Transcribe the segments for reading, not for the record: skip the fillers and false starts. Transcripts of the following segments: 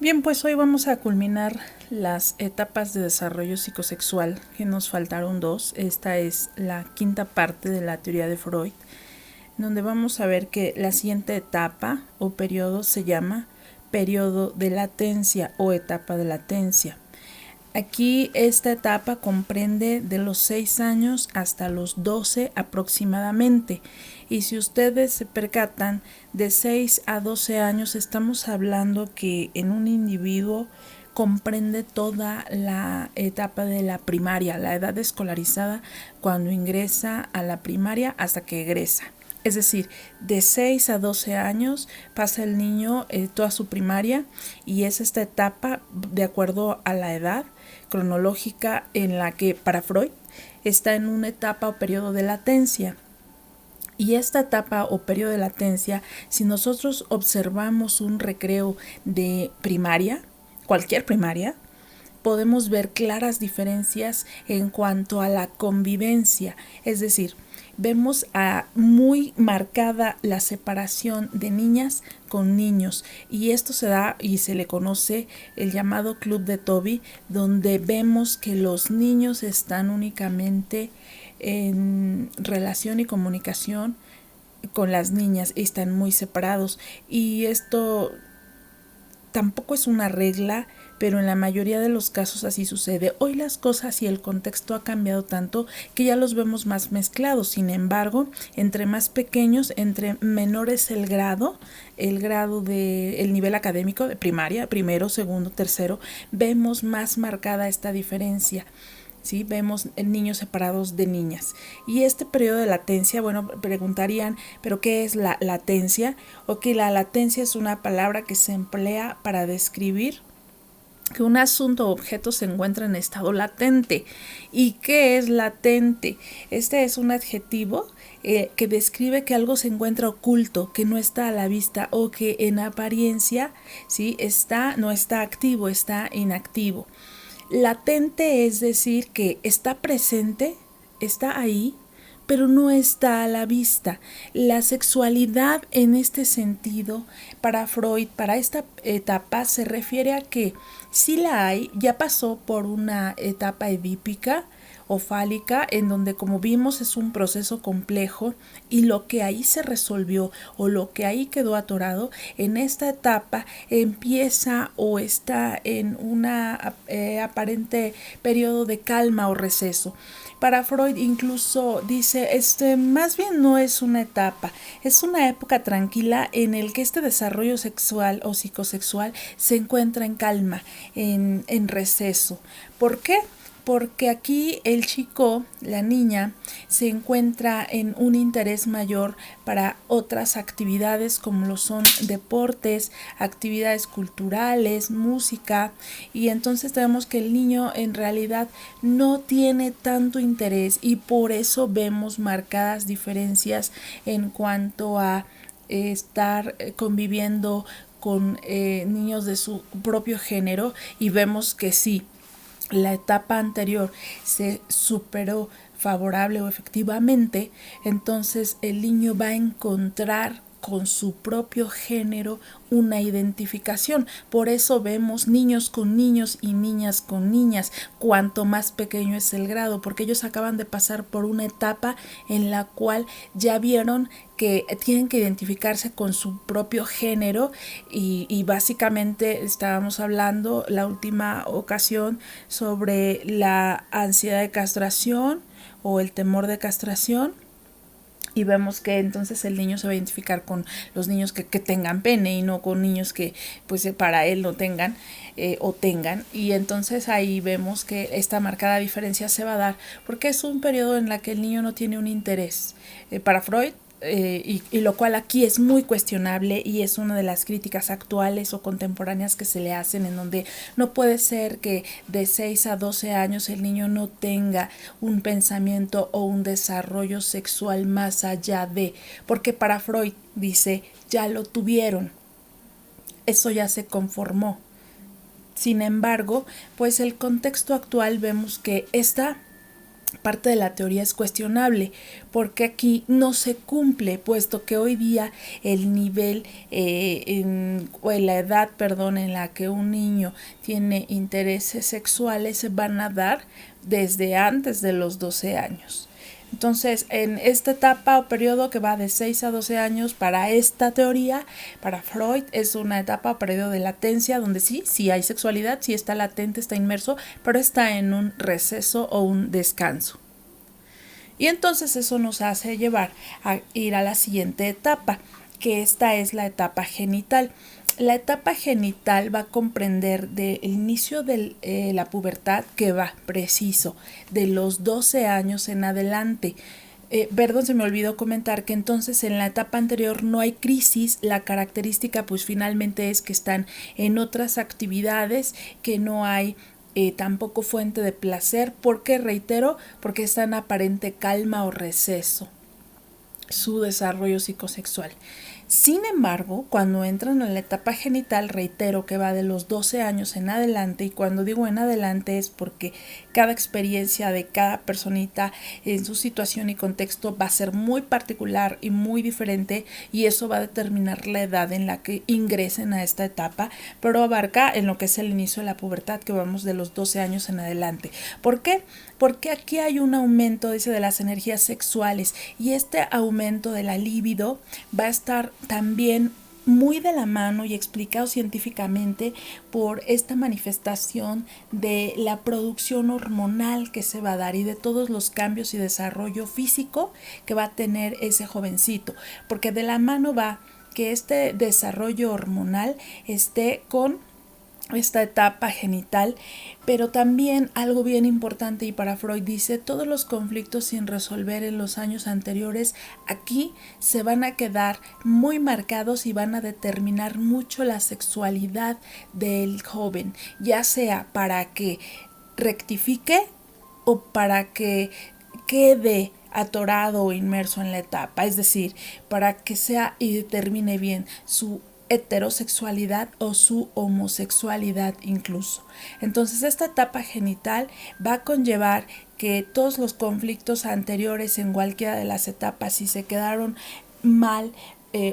Bien, pues hoy vamos a culminar las etapas de desarrollo psicosexual, que nos faltaron dos. Esta es la quinta parte de la teoría de Freud, donde vamos a ver que la siguiente etapa o periodo se llama periodo de latencia o etapa de latencia. Aquí esta etapa comprende de los 6 años hasta los 12 aproximadamente. Y si ustedes se percatan, de 6 a 12 años estamos hablando que en un individuo comprende toda la etapa de la primaria, la edad escolarizada cuando ingresa a la primaria hasta que egresa. Es decir, de 6 a 12 años pasa el niño toda su primaria y es esta etapa de acuerdo a la edad cronológica en la que para Freud está en una etapa o periodo de latencia. Y esta etapa o periodo de latencia, si nosotros observamos un recreo de primaria, cualquier primaria, podemos ver claras diferencias en cuanto a la convivencia, es decir, vemos muy marcada la separación de niñas con niños y esto se da y se le conoce el llamado Club de Toby, donde vemos que los niños están únicamente en relación y comunicación con las niñas y están muy separados, y esto tampoco es una regla, pero en la mayoría de los casos así sucede. Hoy las cosas y el contexto ha cambiado tanto que ya los vemos más mezclados. Sin embargo, entre más pequeños, entre menores el grado de el nivel académico de primaria, primero, segundo, tercero, vemos más marcada esta diferencia. ¿Sí? Vemos niños separados de niñas. Y este periodo de latencia, bueno, preguntarían, ¿pero qué es la latencia? O que la latencia es una palabra que se emplea para describir que un asunto o objeto se encuentra en estado latente. ¿Y qué es latente? Este es un adjetivo que describe que algo se encuentra oculto, que no está a la vista o que en apariencia, ¿sí? No está activo, está inactivo. Latente es decir que está presente, está ahí, pero no está a la vista. La sexualidad en este sentido, para Freud, para esta etapa, se refiere a que si la hay, ya pasó por una etapa edípica o fálica, en donde, como vimos, es un proceso complejo y lo que ahí se resolvió o lo que ahí quedó atorado, en esta etapa empieza o está en una aparente periodo de calma o receso. Para Freud incluso dice, más bien no es una etapa, es una época tranquila en el que este desarrollo sexual o psicosexual se encuentra en calma, en receso. ¿Por qué? Porque aquí el chico, la niña, se encuentra en un interés mayor para otras actividades como lo son deportes, actividades culturales, música, y entonces tenemos que el niño en realidad no tiene tanto interés y por eso vemos marcadas diferencias en cuanto a estar conviviendo con niños de su propio género, y vemos que sí, la etapa anterior se superó favorable o efectivamente, entonces el niño va a encontrar con su propio género una identificación. Por eso vemos niños con niños y niñas con niñas, cuanto más pequeño es el grado, porque ellos acaban de pasar por una etapa en la cual ya vieron que tienen que identificarse con su propio género, y básicamente estábamos hablando la última ocasión sobre la ansiedad de castración o el temor de castración, y vemos que entonces el niño se va a identificar con los niños que tengan pene y no con niños que pues para él no tengan o tengan, y entonces ahí vemos que esta marcada diferencia se va a dar porque es un periodo en el que el niño no tiene un interés. Para Freud, y lo cual aquí es muy cuestionable y es una de las críticas actuales o contemporáneas que se le hacen, en donde no puede ser que de 6 a 12 años el niño no tenga un pensamiento o un desarrollo sexual más allá de, porque para Freud dice, ya lo tuvieron, eso ya se conformó. Sin embargo, pues el contexto actual vemos que esta parte de la teoría es cuestionable, porque aquí no se cumple, puesto que hoy día el nivel o la edad, en la que un niño tiene intereses sexuales se van a dar desde antes de los 12 años. Entonces, en esta etapa o periodo que va de 6 a 12 años para esta teoría, para Freud, es una etapa o periodo de latencia donde sí hay sexualidad, sí está latente, está inmerso, pero está en un receso o un descanso. Y entonces eso nos hace llevar a ir a la siguiente etapa, que esta es la etapa genital. La etapa genital va a comprender del inicio de la pubertad, que va preciso de los 12 años en adelante. Se me olvidó comentar que entonces en la etapa anterior no hay crisis, la característica pues finalmente es que están en otras actividades, que no hay tampoco fuente de placer, porque reitero, porque está en aparente calma o receso su desarrollo psicosexual. Sin embargo, cuando entran en la etapa genital, reitero que va de los 12 años en adelante, y cuando digo en adelante es porque cada experiencia de cada personita en su situación y contexto va a ser muy particular y muy diferente, y eso va a determinar la edad en la que ingresen a esta etapa, pero abarca en lo que es el inicio de la pubertad, que vamos de los 12 años en adelante. ¿Por qué? Porque aquí hay un aumento, dice, de las energías sexuales, y este aumento de la libido va a estar también muy de la mano y explicado científicamente por esta manifestación de la producción hormonal que se va a dar y de todos los cambios y desarrollo físico que va a tener ese jovencito, porque de la mano va que este desarrollo hormonal esté con esta etapa genital, pero también algo bien importante, y para Freud dice, todos los conflictos sin resolver en los años anteriores aquí se van a quedar muy marcados y van a determinar mucho la sexualidad del joven, ya sea para que rectifique o para que quede atorado o inmerso en la etapa, es decir, para que sea y determine bien su heterosexualidad o su homosexualidad incluso. Entonces esta etapa genital va a conllevar que todos los conflictos anteriores en cualquiera de las etapas, si se quedaron mal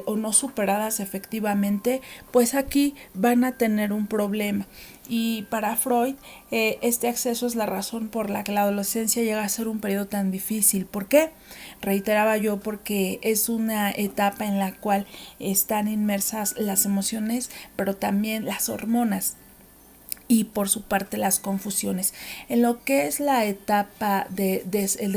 o no superadas efectivamente, pues aquí van a tener un problema. Y para Freud, este acceso es la razón por la que la adolescencia llega a ser un periodo tan difícil. ¿Por qué? Reiteraba yo, porque es una etapa en la cual están inmersas las emociones, pero también las hormonas, y por su parte las confusiones. En lo que es la etapa de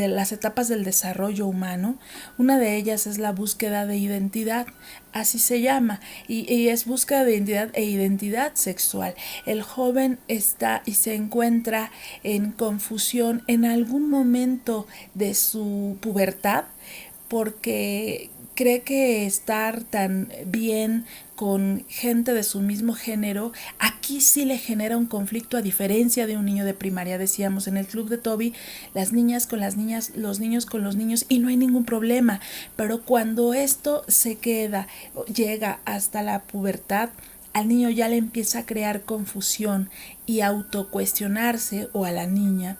las etapas del desarrollo humano, una de ellas es la búsqueda de identidad, así se llama, y es búsqueda de identidad e identidad sexual. El joven está y se encuentra en confusión en algún momento de su pubertad, porque cree que estar tan bien con gente de su mismo género, aquí sí le genera un conflicto, a diferencia de un niño de primaria. Decíamos en el club de Toby, las niñas con las niñas, los niños con los niños, y no hay ningún problema. Pero cuando esto se llega hasta la pubertad, al niño ya le empieza a crear confusión y autocuestionarse, o a la niña,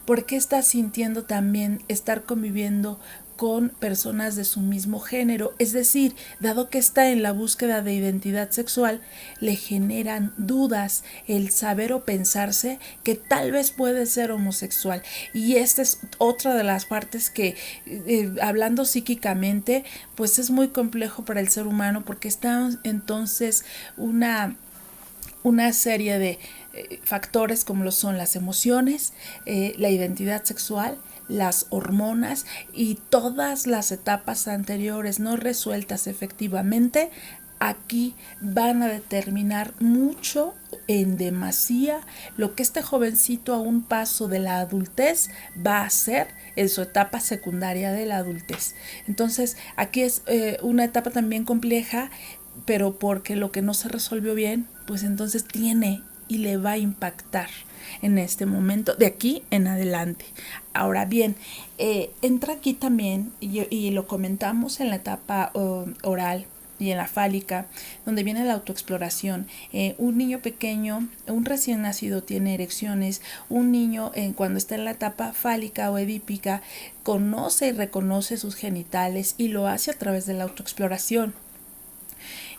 ¿por qué está sintiendo también estar conviviendo con personas de su mismo género? Es decir, dado que está en la búsqueda de identidad sexual, le generan dudas el saber o pensarse que tal vez puede ser homosexual. Y esta es otra de las partes que, hablando psíquicamente, pues es muy complejo para el ser humano, porque está entonces una serie de factores como lo son las emociones, la identidad sexual, las hormonas y todas las etapas anteriores no resueltas efectivamente. Aquí van a determinar mucho, en demasía, lo que este jovencito a un paso de la adultez va a hacer en su etapa secundaria de la adultez. Entonces aquí es una etapa también compleja, pero porque lo que no se resolvió bien, pues entonces tiene y le va a impactar en este momento, de aquí en adelante. Ahora bien, entra aquí también, y lo comentamos en la etapa oral, y en la fálica, donde viene la autoexploración. Un niño pequeño, un recién nacido tiene erecciones, un niño cuando está en la etapa fálica o edípica conoce y reconoce sus genitales y lo hace a través de la autoexploración.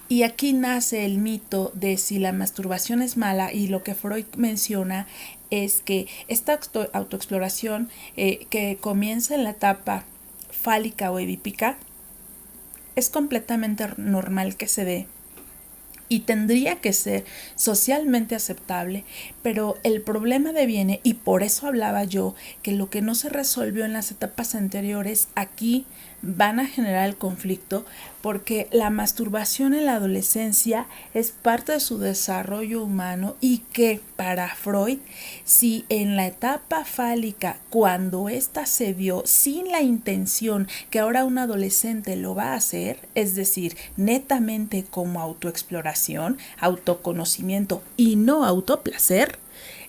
Y aquí nace el mito de si la masturbación es mala, y lo que Freud menciona es que esta autoexploración que comienza en la etapa fálica o edípica es completamente normal que se dé y tendría que ser socialmente aceptable, pero el problema deviene, y por eso hablaba yo, que lo que no se resolvió en las etapas anteriores aquí van a generar el conflicto, porque la masturbación en la adolescencia es parte de su desarrollo humano, y que para Freud, si en la etapa fálica, cuando ésta se dio sin la intención que ahora un adolescente lo va a hacer, es decir, netamente como autoexploración, autoconocimiento y no autoplacer,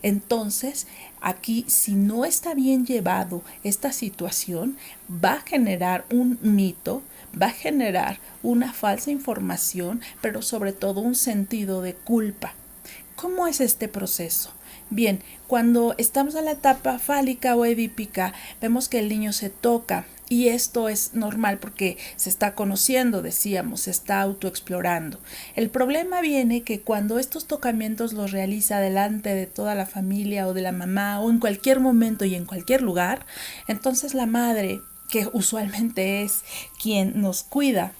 entonces aquí, si no está bien llevado esta situación, va a generar un mito, va a generar una falsa información, pero sobre todo un sentido de culpa. ¿Cómo es este proceso? Bien, cuando estamos en la etapa fálica o edípica, vemos que el niño se toca, y esto es normal porque se está conociendo, decíamos, se está autoexplorando. El problema viene que cuando estos tocamientos los realiza delante de toda la familia o de la mamá o en cualquier momento y en cualquier lugar, entonces la madre, que usualmente es quien nos cuida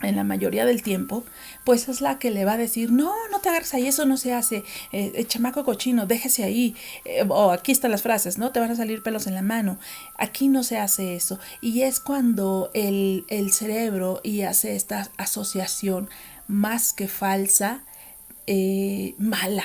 en la mayoría del tiempo, pues es la que le va a decir, no te agarres ahí, eso no se hace, chamaco cochino, déjese ahí, o aquí están las frases, ¿no? Te van a salir pelos en la mano, aquí no se hace eso. Y es cuando el cerebro y hace esta asociación más que falsa, mala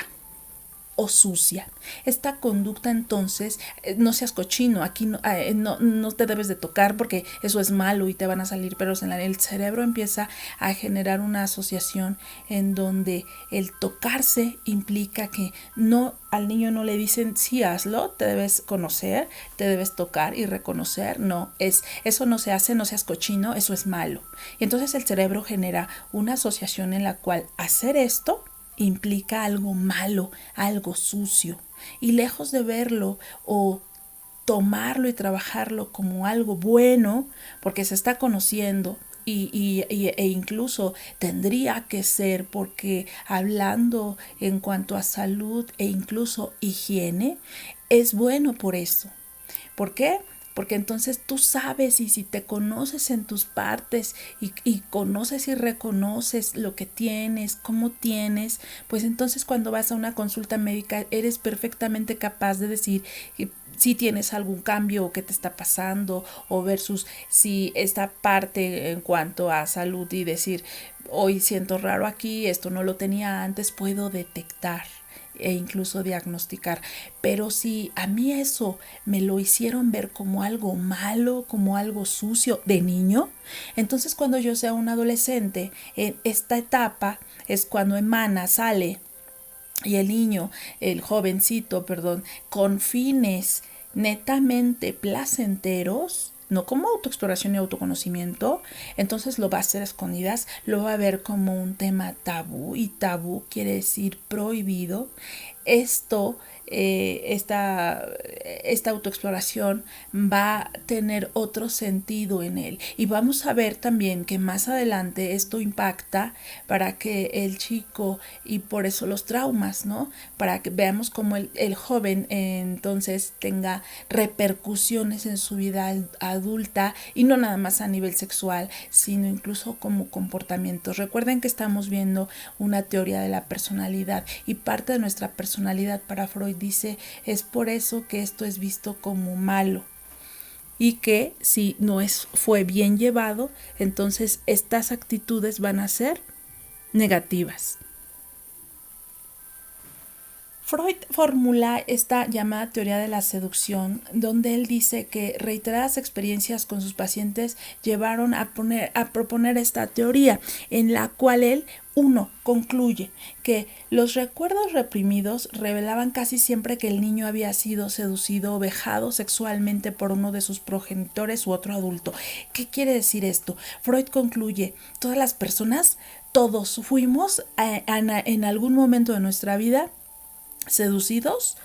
o sucia. Esta conducta, entonces, no seas cochino, aquí no te debes de tocar porque eso es malo y te van a salir pelos en el cerebro. Empieza a generar una asociación en donde el tocarse implica que no, al niño no le dicen sí, hazlo, te debes conocer, te debes tocar y reconocer. No, eso no se hace, no seas cochino, eso es malo. Y entonces el cerebro genera una asociación en la cual hacer esto implica algo malo, algo sucio, y lejos de verlo o tomarlo y trabajarlo como algo bueno, porque se está conociendo e incluso tendría que ser, porque hablando en cuanto a salud e incluso higiene, es bueno por eso. ¿Por qué? Porque entonces tú sabes, y si te conoces en tus partes y conoces y reconoces lo que tienes, cómo tienes, pues entonces cuando vas a una consulta médica eres perfectamente capaz de decir si tienes algún cambio o qué te está pasando, o versus si esta parte en cuanto a salud y decir, hoy siento raro aquí, esto no lo tenía antes, puedo detectar e incluso diagnosticar. Pero si a mí eso me lo hicieron ver como algo malo, como algo sucio de niño, entonces cuando yo sea un adolescente, en esta etapa es cuando emana, sale, y el niño, el jovencito, perdón, con fines netamente placenteros, no como autoexploración y autoconocimiento, entonces lo va a hacer a escondidas, lo va a ver como un tema tabú, y tabú quiere decir prohibido. Esto, esta autoexploración va a tener otro sentido en él, y vamos a ver también que más adelante esto impacta para que el chico, y por eso los traumas, ¿no? Para que veamos cómo el joven entonces tenga repercusiones en su vida adulta, y no nada más a nivel sexual, sino incluso como comportamientos. Recuerden que estamos viendo una teoría de la personalidad, y parte de nuestra personalidad, para Freud dice, es por eso que esto es visto como malo, y que si no fue bien llevado, entonces estas actitudes van a ser negativas. Freud formula esta llamada teoría de la seducción, donde él dice que reiteradas experiencias con sus pacientes llevaron a proponer esta teoría, en la cual él concluye que los recuerdos reprimidos revelaban casi siempre que el niño había sido seducido o vejado sexualmente por uno de sus progenitores u otro adulto. ¿Qué quiere decir esto? Freud concluye, todas las personas, todos fuimos en algún momento de nuestra vida seducidos,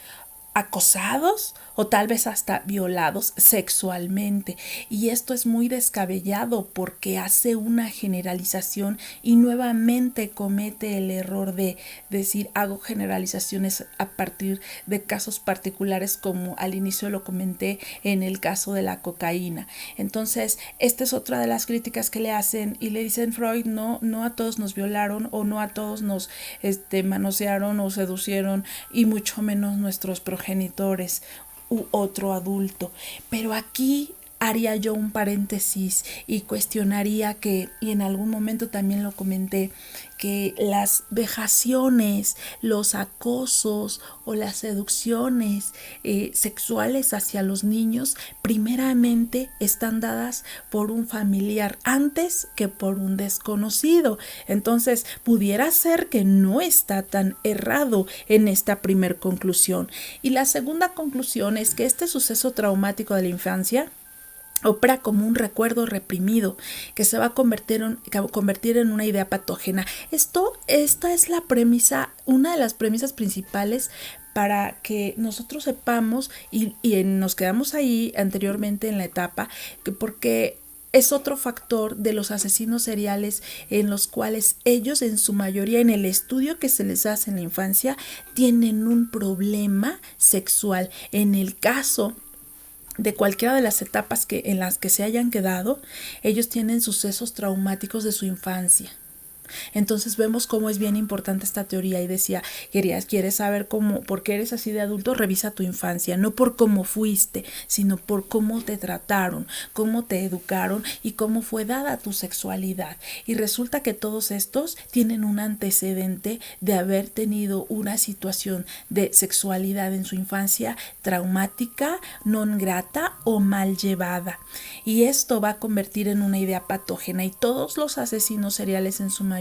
acosados o tal vez hasta violados sexualmente, y esto es muy descabellado porque hace una generalización y nuevamente comete el error de decir hago generalizaciones a partir de casos particulares, como al inicio lo comenté en el caso de la cocaína. Entonces esta es otra de las críticas que le hacen y le dicen Freud, no a todos nos violaron o no a todos nos manosearon o seducieron, y mucho menos nuestros progenitores u otro adulto. Pero aquí haría yo un paréntesis y cuestionaría que, y en algún momento también lo comenté, que las vejaciones, los acosos o las seducciones sexuales hacia los niños primeramente están dadas por un familiar antes que por un desconocido. Entonces pudiera ser que no está tan errado en esta primer conclusión. Y la segunda conclusión es que este suceso traumático de la infancia opera como un recuerdo reprimido que se va a convertir en una idea patógena. Esta es la premisa, una de las premisas principales para que nosotros sepamos y nos quedamos ahí anteriormente en la etapa, porque es otro factor de los asesinos seriales, en los cuales ellos en su mayoría, en el estudio que se les hace en la infancia, tienen un problema sexual. En el caso de cualquiera de las etapas en las que se hayan quedado, ellos tienen sucesos traumáticos de su infancia. Entonces vemos cómo es bien importante esta teoría, y decía, ¿quieres saber por qué eres así de adulto? Revisa tu infancia, no por cómo fuiste, sino por cómo te trataron, cómo te educaron y cómo fue dada tu sexualidad. Y resulta que todos estos tienen un antecedente de haber tenido una situación de sexualidad en su infancia traumática, non grata o mal llevada. Y esto va a convertir en una idea patógena, y todos los asesinos seriales en su mayoría,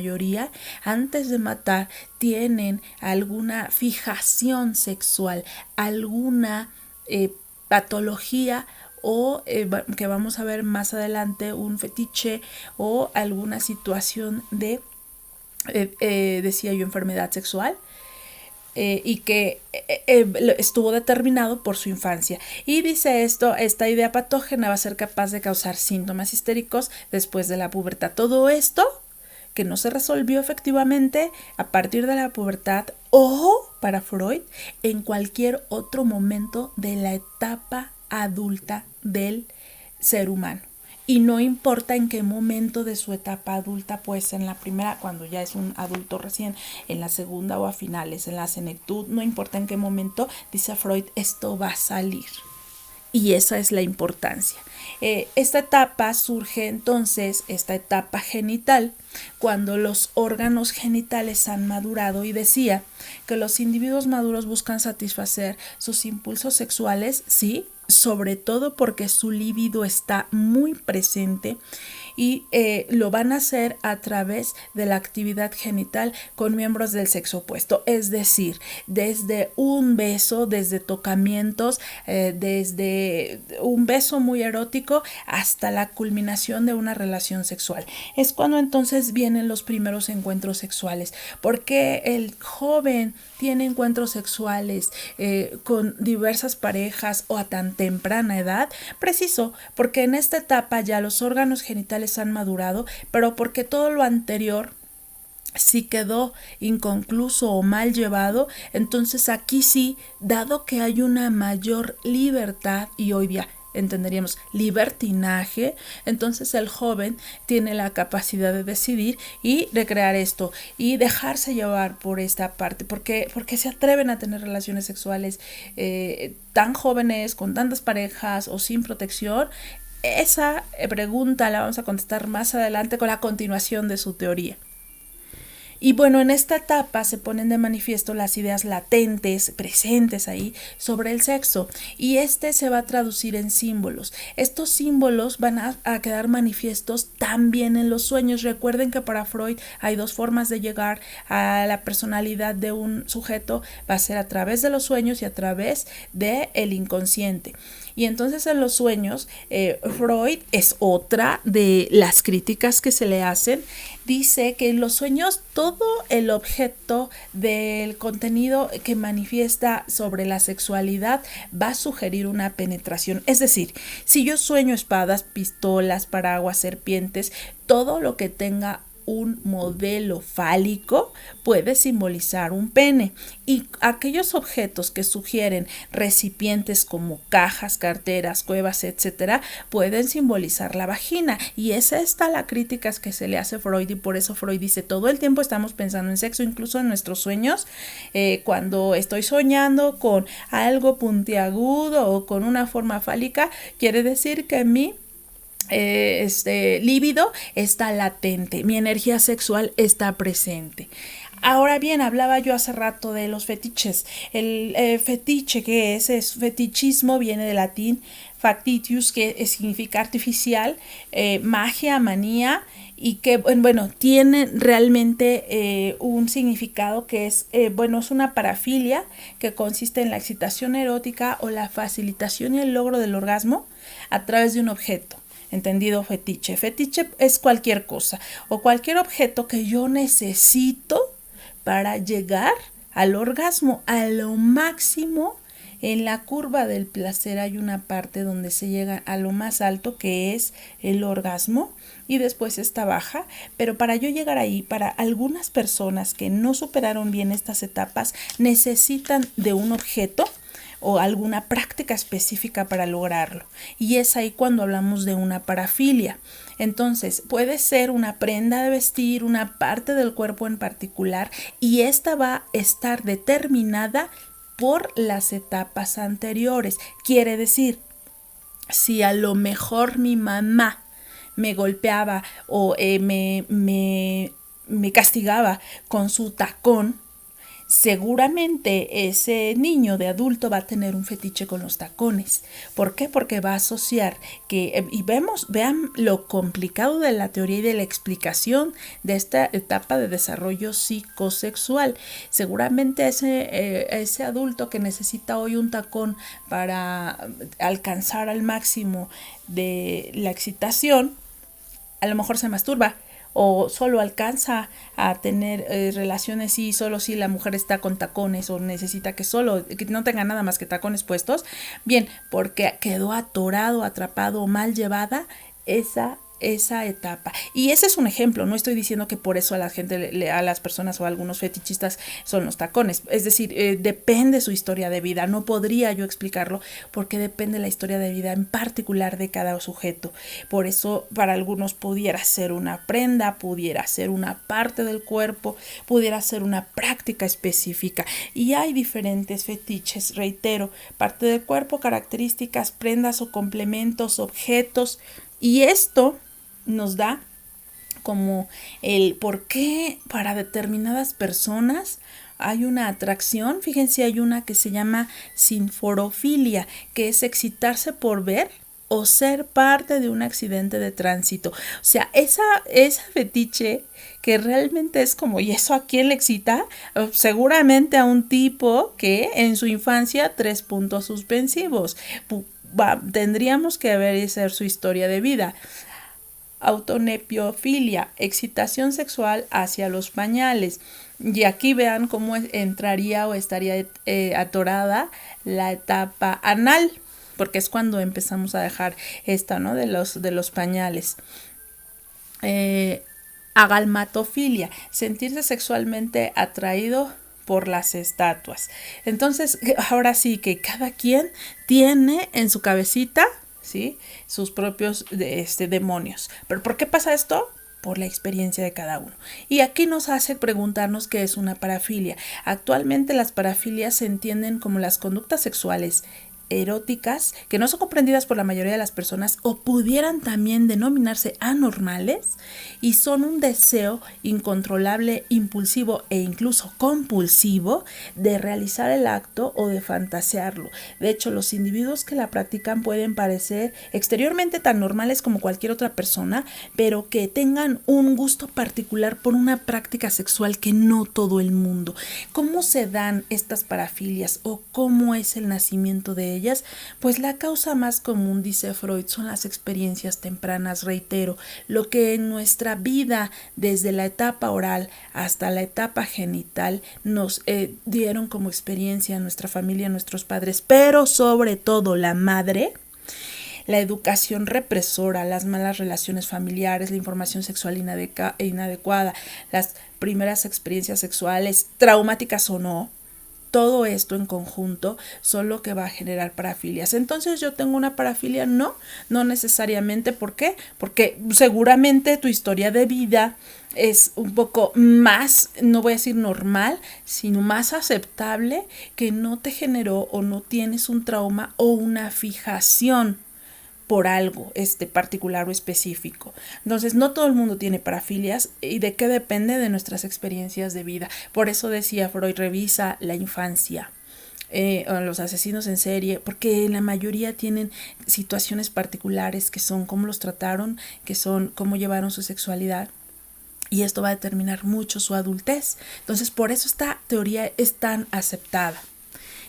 antes de matar, tienen alguna fijación sexual, alguna patología o que vamos a ver más adelante, un fetiche o alguna situación de, decía yo, enfermedad sexual. Y que estuvo determinado por su infancia. Y dice esta idea patógena va a ser capaz de causar síntomas histéricos después de la pubertad. Todo esto que no se resolvió efectivamente a partir de la pubertad, o para Freud, en cualquier otro momento de la etapa adulta del ser humano. Y no importa en qué momento de su etapa adulta, pues en la primera, cuando ya es un adulto recién, en la segunda o a finales, en la senectud, no importa en qué momento, dice Freud, esto va a salir. Y esa es la importancia. Esta etapa surge entonces, esta etapa genital, cuando los órganos genitales han madurado, y decía que los individuos maduros buscan satisfacer sus impulsos sexuales, sí, sobre todo porque su libido está muy presente, y lo van a hacer a través de la actividad genital con miembros del sexo opuesto, es decir, desde un beso, desde tocamientos, desde un beso muy erótico hasta la culminación de una relación sexual. Es cuando entonces vienen los primeros encuentros sexuales, porque el joven tiene encuentros sexuales con diversas parejas o a tan temprana edad, preciso, porque en esta etapa ya los órganos genitales han madurado, pero porque todo lo anterior si quedó inconcluso o mal llevado. Entonces aquí sí, dado que hay una mayor libertad, y hoy día entenderíamos libertinaje, entonces el joven tiene la capacidad de decidir y de crear esto y dejarse llevar por esta parte, porque se atreven a tener relaciones sexuales tan jóvenes, con tantas parejas o sin protección. Esa pregunta la vamos a contestar más adelante con la continuación de su teoría. Y bueno, en esta etapa se ponen de manifiesto las ideas latentes, presentes ahí, sobre el sexo, y este se va a traducir en símbolos. Estos símbolos van a quedar manifiestos también en los sueños. Recuerden que para Freud hay dos formas de llegar a la personalidad de un sujeto, va a ser a través de los sueños y a través del inconsciente. Y entonces en los sueños, Freud es otra de las críticas que se le hacen. Dice que en los sueños todo el objeto del contenido que manifiesta sobre la sexualidad va a sugerir una penetración. Es decir, si yo sueño espadas, pistolas, paraguas, serpientes, todo lo que tenga un modelo fálico puede simbolizar un pene, y aquellos objetos que sugieren recipientes como cajas, carteras, cuevas, etcétera, pueden simbolizar la vagina. Y esa está la crítica que se le hace a Freud, y por eso Freud dice todo el tiempo estamos pensando en sexo, incluso en nuestros sueños. Cuando estoy soñando con algo puntiagudo o con una forma fálica, quiere decir que en mí líbido está latente, mi energía sexual está presente. Ahora bien, hablaba yo hace rato de los fetiches. El fetiche, que es fetichismo, viene del latín factitius, que significa artificial, magia, manía, y que, bueno, tiene realmente un significado que es, es una parafilia que consiste en la excitación erótica o la facilitación y el logro del orgasmo a través de un objeto. Entendido fetiche. Fetiche es cualquier cosa o cualquier objeto que yo necesito para llegar al orgasmo, a lo máximo. En la curva del placer hay una parte donde se llega a lo más alto, que es el orgasmo, y después está baja, pero para yo llegar ahí, para algunas personas que no superaron bien estas etapas, necesitan de un objeto o alguna práctica específica para lograrlo. Y es ahí cuando hablamos de una parafilia. Entonces, puede ser una prenda de vestir, una parte del cuerpo en particular, y esta va a estar determinada por las etapas anteriores. Quiere decir, si a lo mejor mi mamá me golpeaba o me castigaba con su tacón, seguramente ese niño de adulto va a tener un fetiche con los tacones. ¿Por qué? Porque va a asociar que, y vean lo complicado de la teoría y de la explicación de esta etapa de desarrollo psicosexual. Seguramente ese adulto que necesita hoy un tacón para alcanzar al máximo de la excitación, a lo mejor se masturba, o solo alcanza a tener relaciones solo si la mujer está con tacones, o necesita que no tenga nada más que tacones puestos. Bien, porque quedó atorado, atrapado o mal llevada esa etapa. Y ese es un ejemplo. No estoy diciendo que por eso a la gente, a las personas o a algunos fetichistas son los tacones. Es decir, depende su historia de vida. No podría yo explicarlo porque depende la historia de vida en particular de cada sujeto. Por eso para algunos pudiera ser una prenda, pudiera ser una parte del cuerpo, pudiera ser una práctica específica. Y hay diferentes fetiches, reitero, parte del cuerpo, características, prendas o complementos, objetos. Y esto nos da como el por qué para determinadas personas hay una atracción. Fíjense, hay una que se llama sinforofilia, que es excitarse por ver o ser parte de un accidente de tránsito. O sea, esa fetiche que realmente es como, ¿y eso a quién le excita? Seguramente a un tipo que en su infancia 3 puntos suspensivos. Tendríamos que ver su historia de vida. Autonepiofilia, excitación sexual hacia los pañales. Y aquí vean cómo entraría o estaría atorada la etapa anal, porque es cuando empezamos a dejar esta, ¿no? de los pañales. Agalmatofilia, sentirse sexualmente atraído por las estatuas. Entonces, ahora sí que cada quien tiene en su cabecita, ¿sí?, sus propios demonios. ¿Pero por qué pasa esto? Por la experiencia de cada uno. Y aquí nos hace preguntarnos qué es una parafilia. Actualmente las parafilias se entienden como las conductas sexuales eróticas que no son comprendidas por la mayoría de las personas o pudieran también denominarse anormales y son un deseo incontrolable, impulsivo e incluso compulsivo de realizar el acto o de fantasearlo. De hecho, los individuos que la practican pueden parecer exteriormente tan normales como cualquier otra persona, pero que tengan un gusto particular por una práctica sexual que no todo el mundo. ¿Cómo se dan estas parafilias o cómo es el nacimiento de ellas? Pues la causa más común, dice Freud, son las experiencias tempranas. Reitero, lo que en nuestra vida, desde la etapa oral hasta la etapa genital, nos dieron como experiencia nuestra familia, nuestros padres, pero sobre todo la madre. La educación represora, las malas relaciones familiares, la información sexual inadecuada, las primeras experiencias sexuales, traumáticas o no, todo esto en conjunto son lo que va a generar parafilias. Entonces, ¿yo tengo una parafilia? No, no necesariamente. ¿Por qué? Porque seguramente tu historia de vida es un poco más, no voy a decir normal, sino más aceptable, que no te generó o no tienes un trauma o una fijación por algo particular o específico. Entonces, no todo el mundo tiene parafilias. ¿Y de qué depende? De nuestras experiencias de vida. Por eso decía Freud, revisa la infancia. Los asesinos en serie, porque la mayoría tienen situaciones particulares que son cómo los trataron, que son cómo llevaron su sexualidad. Y esto va a determinar mucho su adultez. Entonces, por eso esta teoría es tan aceptada.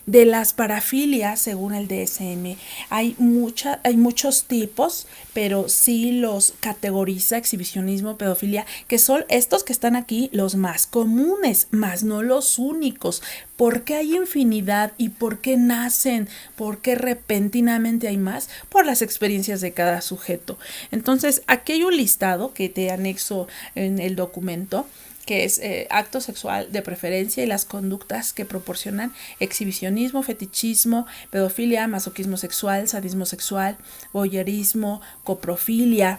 De las parafilias, según el DSM, hay muchos tipos, pero sí los categoriza: exhibicionismo, pedofilia, que son estos que están aquí los más comunes, más no los únicos. ¿Por qué hay infinidad y por qué nacen? ¿Por qué repentinamente hay más? Por las experiencias de cada sujeto. Entonces, aquí hay un listado que te anexo en el documento, que es acto sexual de preferencia y las conductas que proporcionan: exhibicionismo, fetichismo, pedofilia, masoquismo sexual, sadismo sexual, voyeurismo, coprofilia.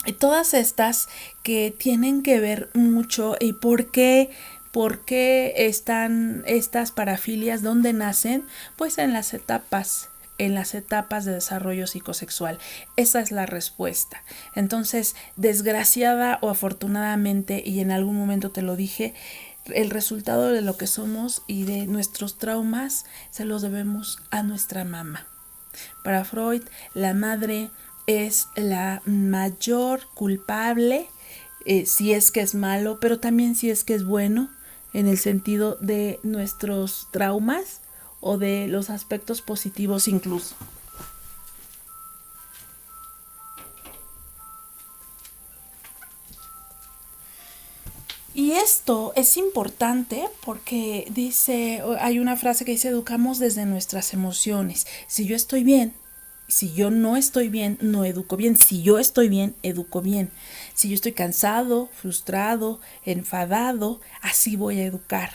Y todas estas que tienen que ver mucho. ¿Y por qué están estas parafilias? ¿Dónde nacen? Pues en las etapas de desarrollo psicosexual. Esa es la respuesta. Entonces, desgraciada o afortunadamente, y en algún momento te lo dije, el resultado de lo que somos y de nuestros traumas se los debemos a nuestra mamá. Para Freud, la madre es la mayor culpable, si es que es malo, pero también si es que es bueno, en el sentido de nuestros traumas o de los aspectos positivos incluso. Y esto es importante porque hay una frase que dice: educamos desde nuestras emociones. Si yo estoy bien, si yo no estoy bien, no educo bien. Si yo estoy bien, educo bien. Si yo estoy cansado, frustrado, enfadado, así voy a educar.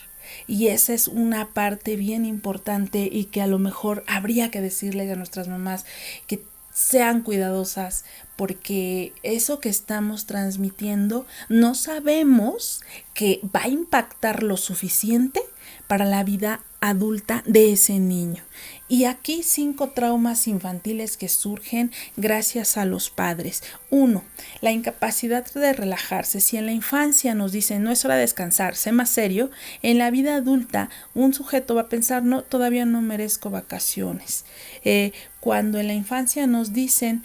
Y esa es una parte bien importante y que a lo mejor habría que decirle a nuestras mamás, que sean cuidadosas, porque eso que estamos transmitiendo no sabemos que va a impactar lo suficiente para la vida adulta de ese niño. Y aquí 5 traumas infantiles que surgen gracias a los padres. 1. La incapacidad de relajarse. Si en la infancia nos dicen: no es hora de descansar, sé más serio, en la vida adulta un sujeto va a pensar: no, todavía no merezco vacaciones. Cuando en la infancia nos dicen: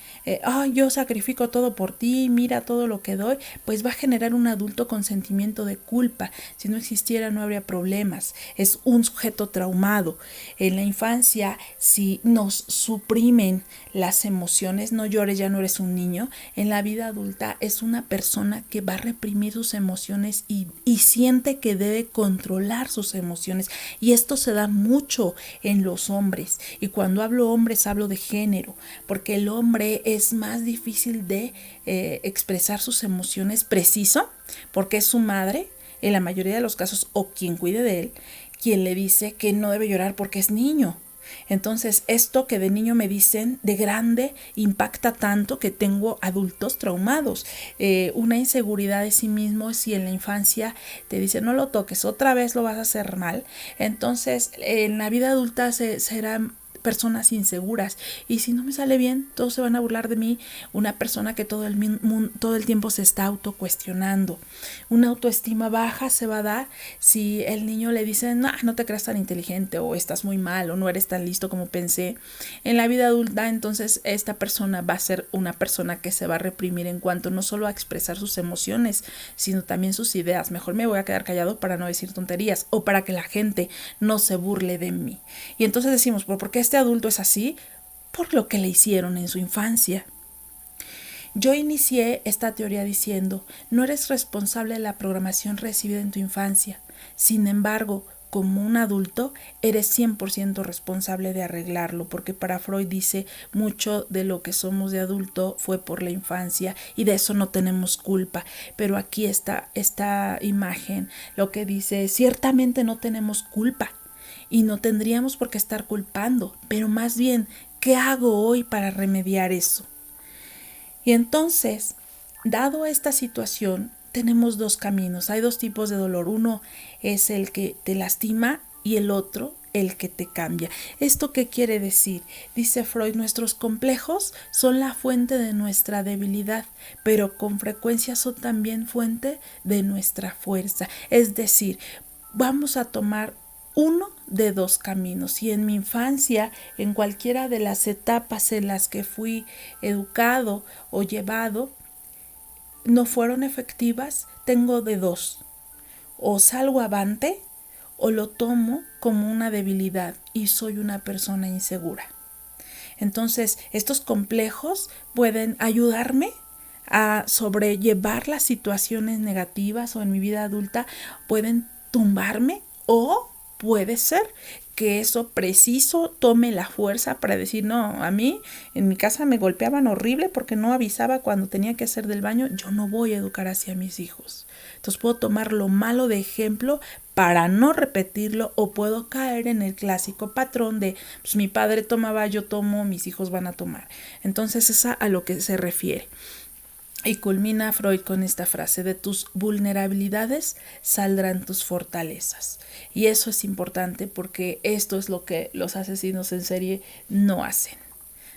yo sacrifico todo por ti, mira todo lo que doy, pues va a generar un adulto con sentimiento de culpa. Si no existiera, no habría problemas. Es un sujeto traumado. En la infancia, si nos suprimen las emociones: no llores, ya no eres un niño, en la vida adulta es una persona que va a reprimir sus emociones y siente que debe controlar sus emociones. Y esto se da mucho en los hombres. Y cuando hablo hombres, hablo de género, porque el hombre es más difícil de expresar sus emociones preciso, porque es su madre, en la mayoría de los casos, o quien cuide de él, quien le dice que no debe llorar porque es niño. Entonces, esto que de niño me dicen, de grande impacta tanto que tengo adultos traumados. Una inseguridad de sí mismo. Si en la infancia te dicen: no lo toques, otra vez lo vas a hacer mal, entonces en la vida adulta será personas inseguras, y si no me sale bien, todos se van a burlar de mí. Una persona que todo el tiempo se está autocuestionando. Una autoestima baja se va a dar si el niño le dice, no te creas tan inteligente, o estás muy mal, o no eres tan listo como pensé. En la vida adulta, entonces, esta persona va a ser una persona que se va a reprimir en cuanto no solo a expresar sus emociones, sino también sus ideas. Mejor me voy a quedar callado para no decir tonterías, o para que la gente no se burle de mí. Y entonces decimos, ¿por qué este adulto es así? Por lo que le hicieron en su infancia. Yo inicié esta teoría diciendo, no eres responsable de la programación recibida en tu infancia. Sin embargo, como un adulto, eres 100% responsable de arreglarlo, porque para Freud dice, mucho de lo que somos de adulto fue por la infancia y de eso no tenemos culpa. Pero aquí está esta imagen, lo que dice, ciertamente no tenemos culpa y no tendríamos por qué estar culpando, pero más bien, ¿qué hago hoy para remediar eso? Y entonces, dado esta situación, tenemos dos caminos. Hay dos tipos de dolor. Uno es el que te lastima y el otro el que te cambia. ¿Esto qué quiere decir? Dice Freud, nuestros complejos son la fuente de nuestra debilidad, pero con frecuencia son también fuente de nuestra fuerza. Es decir, vamos a tomar uno de dos caminos. Y en mi infancia, en cualquiera de las etapas en las que fui educado o llevado, no fueron efectivas, tengo de dos. O salgo avante o lo tomo como una debilidad y soy una persona insegura. Entonces, estos complejos pueden ayudarme a sobrellevar las situaciones negativas o en mi vida adulta pueden tumbarme, o puede ser que eso preciso tome la fuerza para decir, no, a mí en mi casa me golpeaban horrible porque no avisaba cuando tenía que hacer del baño, yo no voy a educar así a mis hijos. Entonces puedo tomar lo malo de ejemplo para no repetirlo, o puedo caer en el clásico patrón de, pues mi padre tomaba, yo tomo, mis hijos van a tomar. Entonces es a lo que se refiere. Y culmina Freud con esta frase, de tus vulnerabilidades saldrán tus fortalezas. Y eso es importante porque esto es lo que los asesinos en serie no hacen.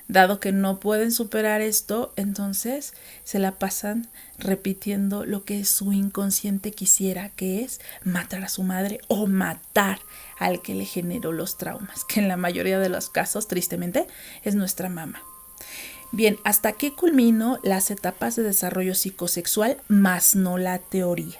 Dado que no pueden superar esto, entonces se la pasan repitiendo lo que su inconsciente quisiera, que es matar a su madre o matar al que le generó los traumas, que en la mayoría de los casos, tristemente, es nuestra mamá. Bien, hasta aquí culmino las etapas de desarrollo psicosexual, más no la teoría.